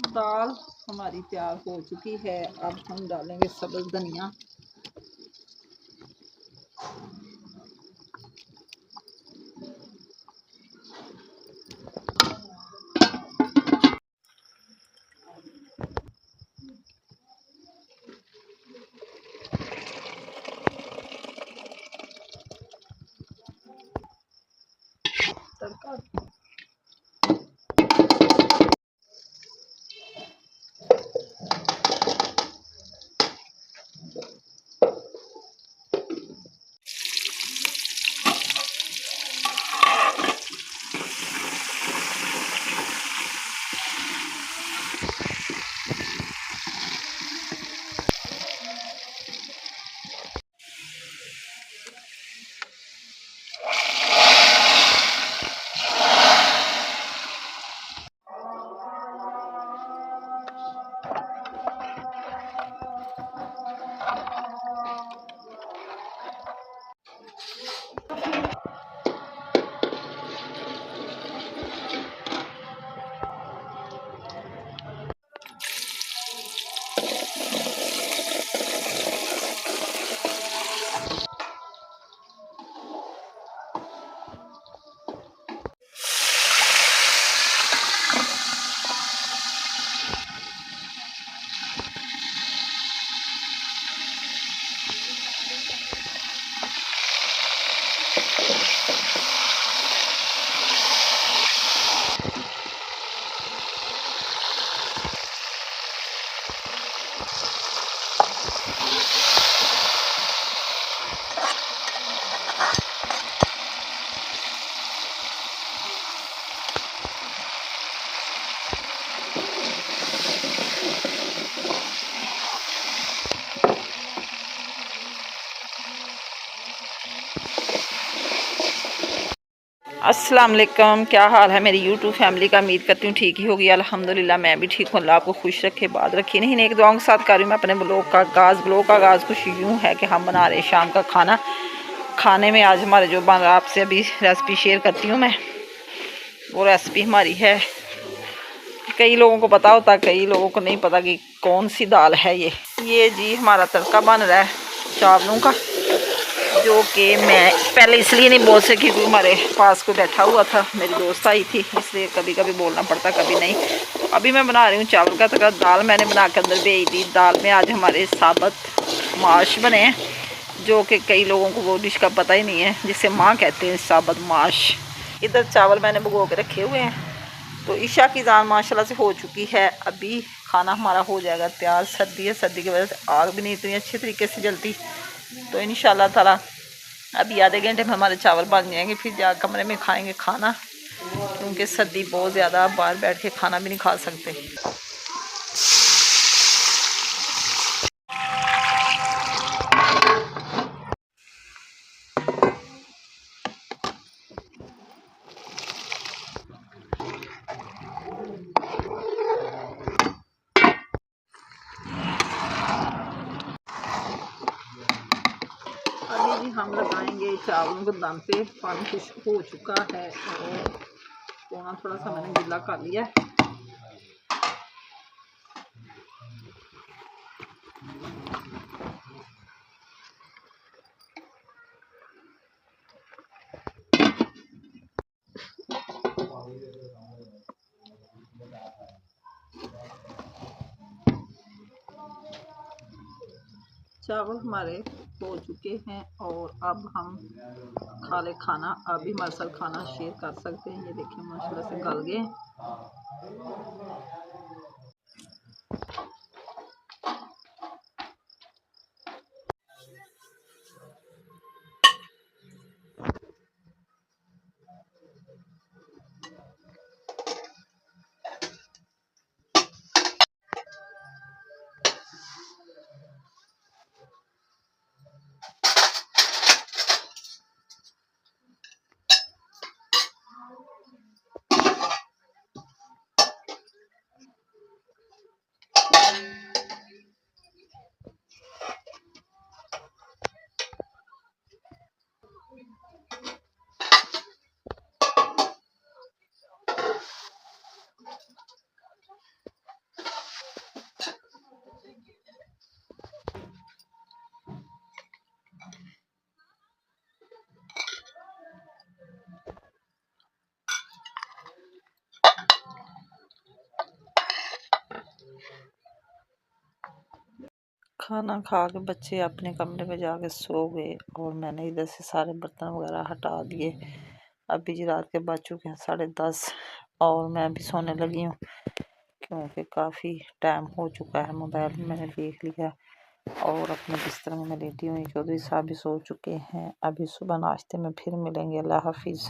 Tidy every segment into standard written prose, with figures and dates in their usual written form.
दाल हमारी तैयार हो चुकी है। अब हम डालेंगे सब्ज़ धनिया। तड़का अस्सलाम वालेकुम। क्या हाल है मेरी यूट्यूब फैमिली का। उम्मीद करती हूँ ठीक ही होगी। अल्हम्दुलिल्लाह मैं भी ठीक हूँ। अल्लाह आपको खुश रखे, बात रखी। नहीं एक दुआओं के साथ कर रही हूँ मैं अपने ब्लॉग का आगाज़ कुछ यूँ है कि हम बना रहे हैं शाम का खाना। खाने में आज हमारे जो बन रहा, आपसे अभी रेसिपी शेयर करती हूँ मैं। वो रेसिपी हमारी है, कई लोगों को पता होता है, कई लोगों को नहीं पता कि कौन सी दाल है ये जी हमारा तड़का बन रहा है चावलों का, जो कि मैं पहले इसलिए नहीं बोल सकी क्योंकि हमारे पास कोई बैठा हुआ था, मेरी दोस्त आई थी, इसलिए कभी कभी बोलना पड़ता कभी नहीं। तो अभी मैं बना रही हूँ चावल का तड़का। दाल मैंने बना के अंदर भेज दी। दाल में आज हमारे साबुत माश बने हैं, जो कि कई लोगों को वो डिश का पता ही नहीं है, जिसे माँ कहते हैं साबुत माश। इधर चावल मैंने भिगो के रखे हुए हैं। तो ईशा की जान माशाल्लाह से हो चुकी है। अभी खाना हमारा हो जाएगा तैयार। सर्दी है, सर्दी की वजह से आग भी नहीं इतनी अच्छी तरीके से जलती। तो इंशाल्लाह ताला अभी आधे घंटे में हमारे चावल बन जाएंगे, फिर जा कमरे में खाएंगे खाना, क्योंकि सर्दी बहुत ज़्यादा, बाहर बैठ के खाना भी नहीं खा सकते। अभी जी हम लगाएंगे चावलों को दम पे। पानी खुश्क हो चुका है और पोना थोड़ा सा मैंने गीला कर लिया है। चावल हमारे हो चुके हैं और अब हम खा ले खाना। अभी हमारे साथ खाना शेयर कर सकते हैं। ये देखिए माशाल्लाह से गल गए। खाना खा के बच्चे अपने कमरे में जाके सो गए और मैंने इधर से सारे बर्तन वगैरह हटा दिए। अभी जी रात के बज चुके हैं 10:30 और मैं भी सोने लगी हूँ क्योंकि काफ़ी टाइम हो चुका है। मोबाइल में मैंने देख लिया और अपने बिस्तर में मैं लेटी हुई। चौधरी साहब भी सो चुके हैं। अभी सुबह नाश्ते में फिर मिलेंगे। अल्लाह हाफिज़।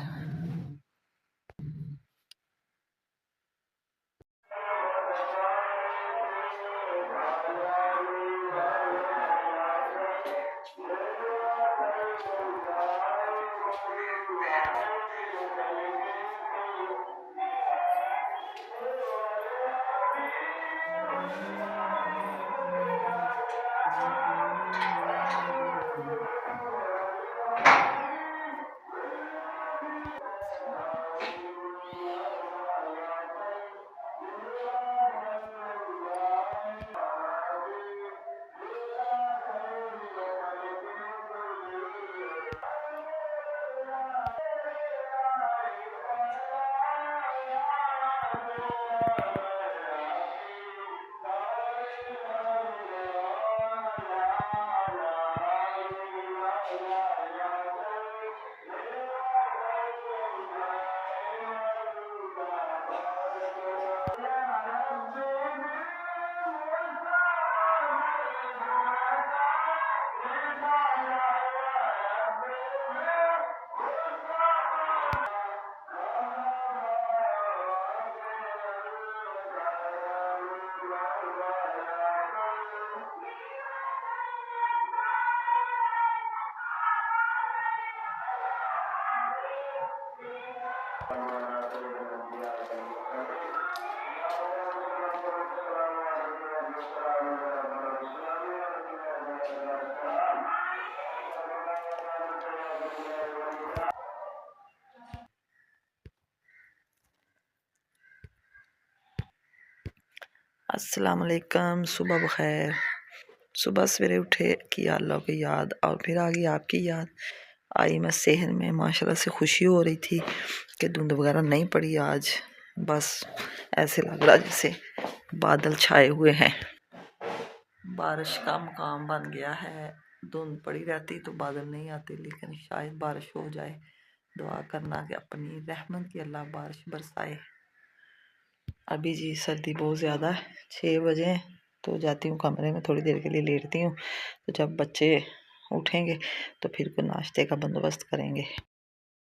अस्सलाम वालेकुम। सुबह बखैर। सुबह सवेरे उठे किया अल्लाह की याद और फिर आ गई आपकी याद। आई मैं सेहन में माशाल्लाह से खुशी हो रही थी कि धुंध वगैरह नहीं पड़ी आज। बस ऐसे लग रहा जैसे बादल छाए हुए हैं। बारिश का मकाम बन गया है। धुंध पड़ी रहती तो बादल नहीं आते, लेकिन शायद बारिश हो जाए। दुआ करना कि अपनी रहमत की अल्लाह बारिश बरसाए। अभी जी सर्दी बहुत ज़्यादा है। 6 बजे तो जाती हूँ कमरे में, थोड़ी देर के लिए लेटती हूँ। तो जब बच्चे उठेंगे तो फिर को नाश्ते का बंदोबस्त करेंगे।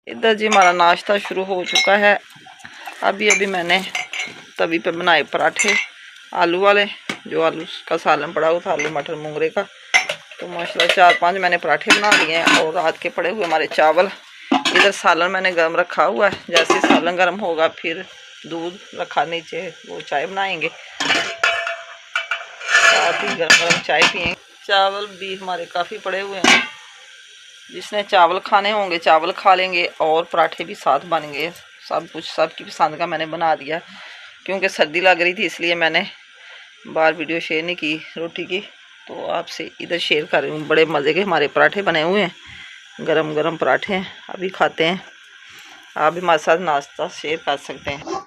इधर जी हमारा नाश्ता शुरू हो चुका है। अभी अभी मैंने तवी पे बनाए पराठे आलू वाले, जो आलू का सालन पड़ा हुआ था, आलू मटर मूंगरे का। तो माशाल्लाह 4-5 मैंने पराठे बना लिए हैं और रात के पड़े हुए हमारे चावल। इधर सालन मैंने गर्म रखा हुआ है। जैसे सालन गर्म होगा फिर दूध रखा नीचे, वो चाय बनाएंगे, साथ ही गर्म गर्म चाय पियेंगे। चावल भी हमारे काफ़ी पड़े हुए हैं। जिसने चावल खाने होंगे चावल खा लेंगे और पराठे भी साथ बनेंगे। सब कुछ सबकी पसंद का मैंने बना दिया क्योंकि सर्दी लग रही थी, इसलिए मैंने बाहर वीडियो शेयर नहीं की रोटी की। तो आपसे इधर शेयर कर रही हूँ। बड़े मज़े के हमारे पराठे बने हुए हैं, गरम गरम पराठे हैं। अभी खाते हैं। आप भी हमारे साथ नाश्ता शेयर कर सकते हैं।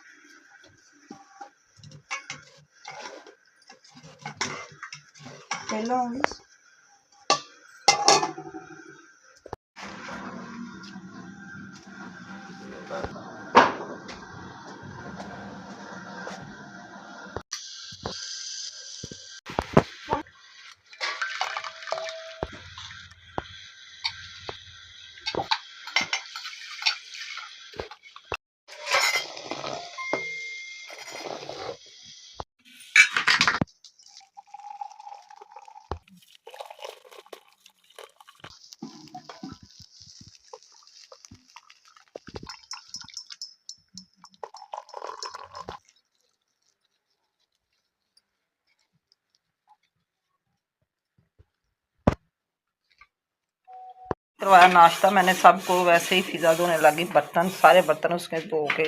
करवाया नाश्ता मैंने सबको। वैसे ही फिजा धोने लगी, बर्तन सारे बर्तन उसके धो के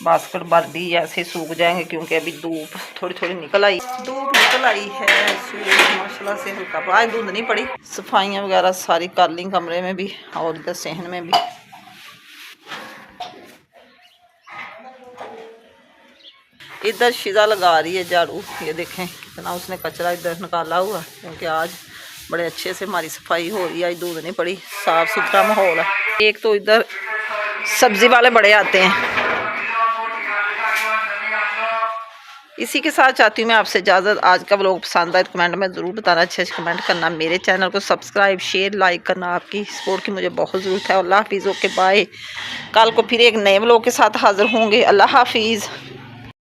बास्केट भर दी। ऐसे सूख जाएंगे क्योंकि अभी धूप थोड़ी थोड़ी निकल आई। धूप निकल आई है, सूरज माशाल्लाह से हल्का, आज धुंध नहीं पड़ी। सफाइयाँ वगैरह सारी कर ली कमरे में भी और इधर सहन में भी। इधर शिजा लगा रही है झाड़ू। ये देखें कितना उसने कचरा इधर निकाला हुआ, क्योंकि आज बड़े अच्छे से हमारी सफाई हो रही है। आज दूध नहीं पड़ी, साफ सुथरा माहौल है। एक तो इधर सब्जी वाले बड़े आते हैं। इसी के साथ चाहती हूँ मैं आपसे इजाज़त। आज का व्लॉग पसंद आए तो कमेंट में ज़रूर बताना, अच्छे कमेंट करना, मेरे चैनल को सब्सक्राइब शेयर लाइक करना। आपकी सपोर्ट की मुझे बहुत ज़रूरत है। अल्लाह हाफिज़, ओके बाय। कल को फिर एक नए व्लॉग के साथ हाज़िर होंगे। अल्लाह हाफिज़।